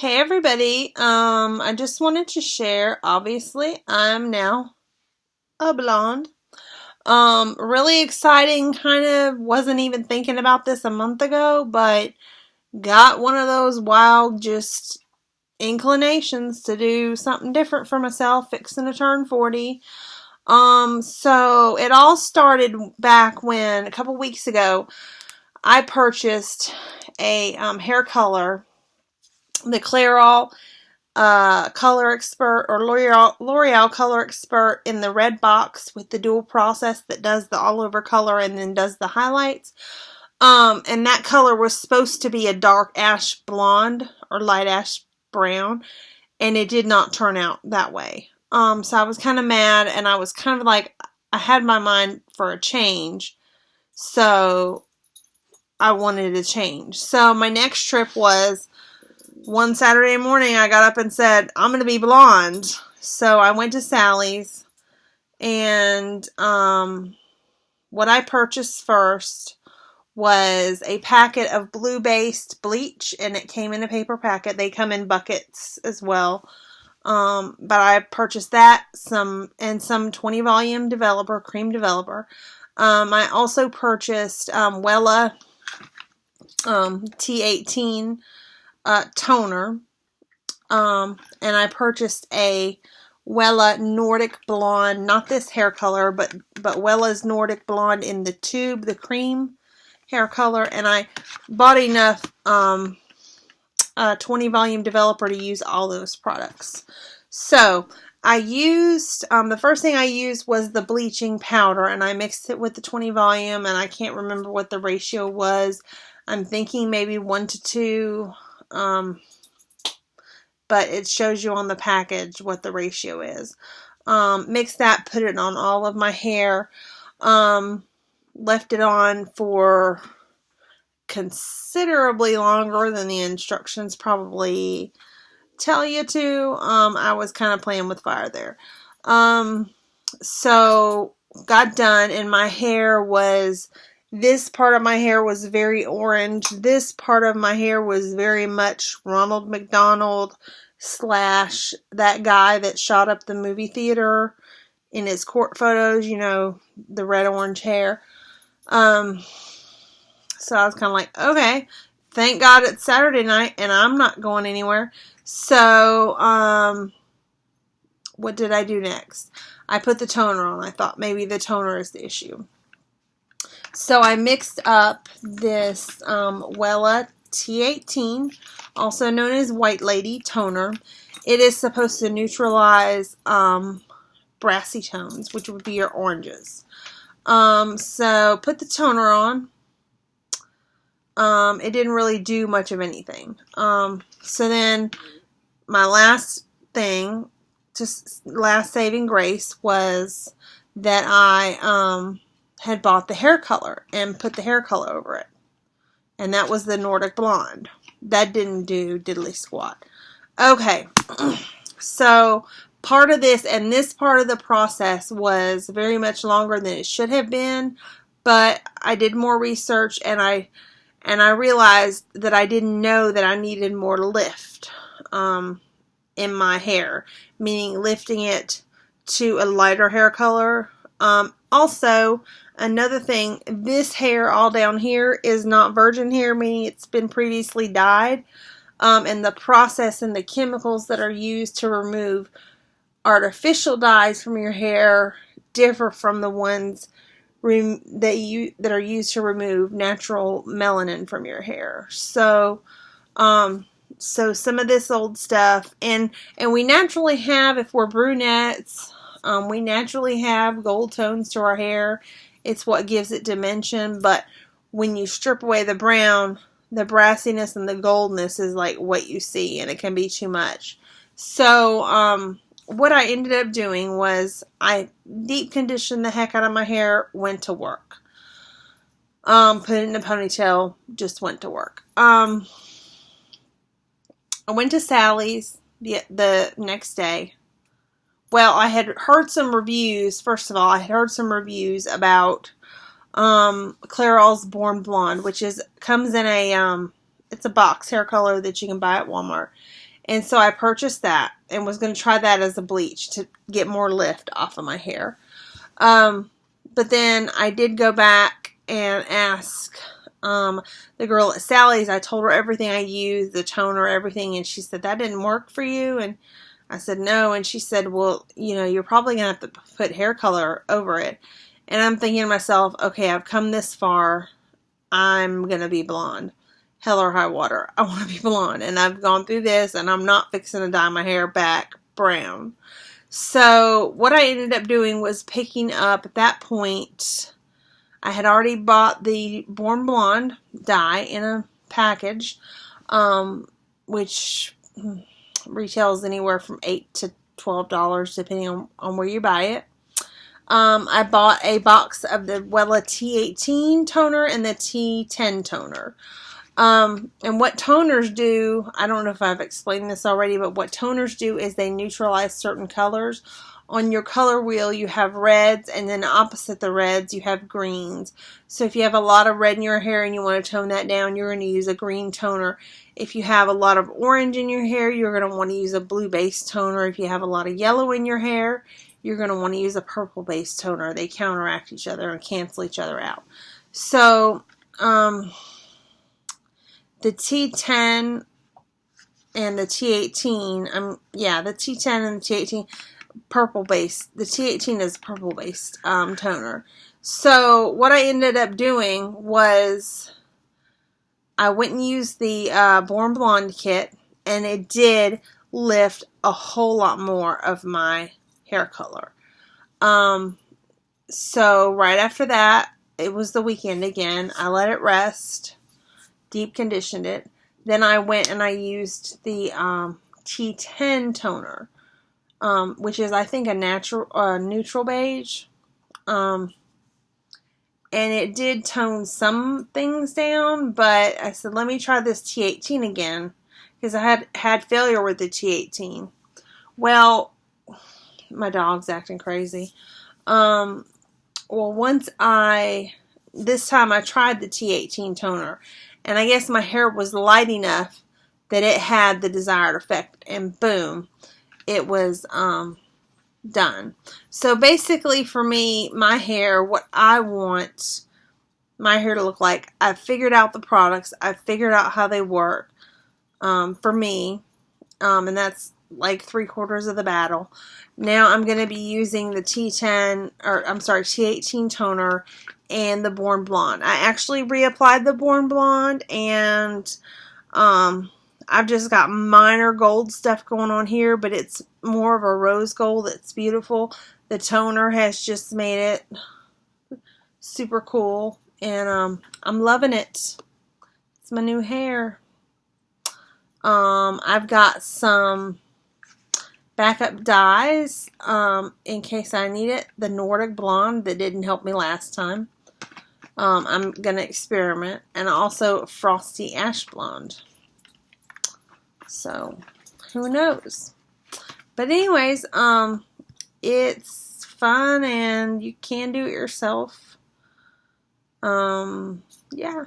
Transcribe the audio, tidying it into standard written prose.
Hey everybody, I just wanted to share, obviously, I'm now a blonde. Really exciting, kind of wasn't even thinking about this a month ago, but got one of those wild just inclinations to do something different for myself, fixing to turn 40. So it all started back when, a couple weeks ago, I purchased a hair color, the Clairol Color Expert or L'Oreal Color Expert in the red box with the dual process that does the all over color and then does the highlights. And that color was supposed to be a dark ash blonde or light ash brown, and it did not turn out that way. So I was kind of mad, and I was kind of like, I had my mind for a change, so I wanted a change. So my next trip was one Saturday morning. I got up and said, I'm going to be blonde. So I went to Sally's, and what I purchased first was a packet of blue-based bleach, and it came in a paper packet. They come in buckets as well. But I purchased that, some 20 volume cream developer. I also purchased Wella T18 toner. And I purchased a Wella Nordic Blonde, not this hair color, but Wella's Nordic Blonde in the tube, the cream hair color, and I bought enough 20 volume developer to use all those products. So I used, the first thing I used was the bleaching powder, and I mixed it with the 20 volume, and I can't remember what the ratio was. I'm thinking maybe 1 to 2, but it shows you on the package what the ratio is. Mix that, put it on all of my hair, left it on for considerably longer than the instructions probably tell you to. I was kind of playing with fire there. So got done, and my hair was, this part of my hair was very orange. This part of my hair was very much Ronald McDonald / that guy that shot up the movie theater in his court photos, you know, the red orange hair. So I was kind of like, okay, thank God it's Saturday night and I'm not going anywhere. So, what did I do next? I put the toner on. I thought maybe the toner is the issue. So I mixed up this Wella T18, also known as White Lady toner. It is supposed to neutralize brassy tones, which would be your oranges. So put the toner on. It didn't really do much of anything. So then my last thing, just last saving grace, was that I had bought the hair color and put the hair color over it. And that was the Nordic Blonde. That didn't do diddly squat. Okay, so part of this, and this part of the process was very much longer than it should have been, but I did more research, and I realized that I didn't know that I needed more lift in my hair, meaning lifting it to a lighter hair color. Also, another thing, this hair all down here is not virgin hair, meaning it's been previously dyed. And the process and the chemicals that are used to remove artificial dyes from your hair differ from the ones that are used to remove natural melanin from your hair. So, so some of this old stuff, and we naturally have, if we're brunettes, we naturally have gold tones to our hair. It's what gives it dimension, but when you strip away the brown, the brassiness and the goldness is like what you see, and it can be too much. So, what I ended up doing was I deep conditioned the heck out of my hair, went to work. Put it in a ponytail, just went to work. I went to Sally's the next day. Well, I had heard some reviews. First of all, I had heard some reviews about Clairol's Born Blonde, which comes in a it's a box hair color that you can buy at Walmart. And so I purchased that and was going to try that as a bleach to get more lift off of my hair. But then I did go back and ask the girl at Sally's. I told her everything I used, the toner, everything, and she said, that didn't work for you? And I said, no. And she said, well, you know, you're probably going to have to put hair color over it. And I'm thinking to myself, okay, I've come this far. I'm going to be blonde. Hell or high water. I want to be blonde. And I've gone through this, and I'm not fixing to dye my hair back brown. So what I ended up doing was picking up, at that point, I had already bought the Born Blonde dye in a package, which retails anywhere from $8 to $12 depending on where you buy it. I bought a box of the Wella T18 toner and the T10 toner. And what toners do, I don't know if I've explained this already, but what toners do is they neutralize certain colors. On your color wheel, you have reds, and then opposite the reds, you have greens. So if you have a lot of red in your hair and you want to tone that down, you're going to use a green toner. If you have a lot of orange in your hair, you're going to want to use a blue-based toner. If you have a lot of yellow in your hair, you're going to want to use a purple-based toner. They counteract each other and cancel each other out. So, the T10 and the T18, the T10 and the T18, purple-based. The T18 is purple-based toner. So what I ended up doing was I went and used the Born Blonde kit, and it did lift a whole lot more of my hair color. So right after that, it was the weekend again. I let it rest. Deep conditioned it. Then I went and I used the T10 toner, which is, I think, a neutral beige. And it did tone some things down, but I said, let me try this T18 again, because I had failure with the T18. Well, my dog's acting crazy. Well, this time I tried the T18 toner, and I guess my hair was light enough that it had the desired effect, and boom, it was done. So basically for me, my hair, what I want my hair to look like, I've figured out the products, I've figured out how they work for me, and that's like 3/4 of the battle. Now I'm going to be using the T18 toner and the Born Blonde. I actually reapplied the Born Blonde, and I've just got minor gold stuff going on here, but it's more of a rose gold. It's beautiful. The toner has just made it super cool, and I'm loving it. It's my new hair. I've got some backup dyes in case I need it. The Nordic Blonde that didn't help me last time. I'm going to experiment. And also Frosty Ash Blonde. So, who knows? But anyways, it's fun and you can do it yourself. Yeah.